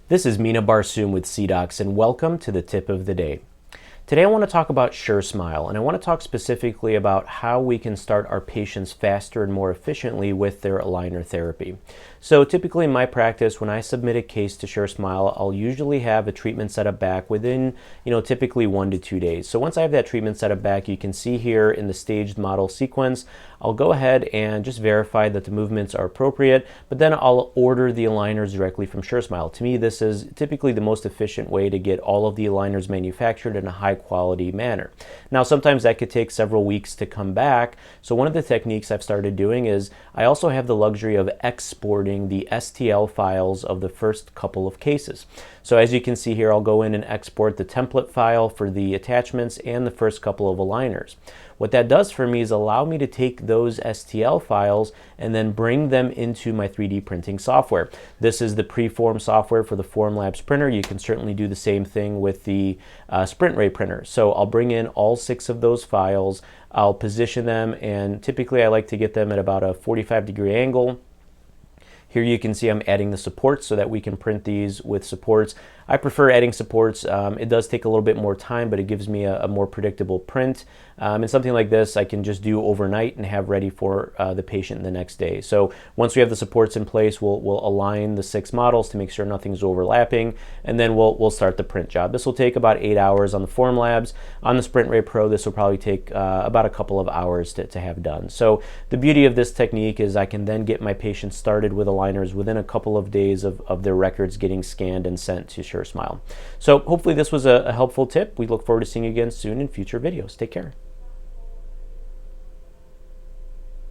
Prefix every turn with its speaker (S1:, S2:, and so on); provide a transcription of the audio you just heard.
S1: This is Mina Barsoom with CDOCS, and welcome to the tip of the day. Today I want to talk about SureSmile, and I want to talk specifically about how we can start our patients faster and more efficiently with their aligner therapy. So typically in my practice, when I submit a case to SureSmile, I'll usually have a treatment setup back within, typically 1 to 2 days. So once I have that treatment setup back, you can see here in the staged model sequence, I'll go ahead and just verify that the movements are appropriate, but then I'll order the aligners directly from SureSmile. To me, this is typically the most efficient way to get all of the aligners manufactured in a high quality manner. Now, sometimes that could take several weeks to come back. So one of the techniques I've started doing is I also have the luxury of exporting the STL files of the first couple of cases. So as you can see here, I'll go in and export the template file for the attachments and the first couple of aligners. What that does for me is allow me to take those STL files and then bring them into my 3D printing software. This is the preform software for the Formlabs printer. You can certainly do the same thing with the Sprint Ray printer. So I'll bring in all 6 of those files, I'll position them, and typically I like to get them at about a 45-degree angle. Here you can see I'm adding the supports so that we can print these with supports. I prefer adding supports. It does take a little bit more time, but it gives me a more predictable print. And something like this I can just do overnight and have ready for the patient the next day. So once we have the supports in place, we'll align the 6 models to make sure nothing's overlapping, and then we'll start the print job. This will take about 8 hours on the Formlabs. On the Sprint Ray Pro, this will probably take about a couple of hours to have done. So the beauty of this technique is I can then get my patients started with aligners within a couple of days of their records getting scanned and sent to SureSmile. So hopefully this was a helpful tip. We look forward to seeing you again soon in future videos. Take care.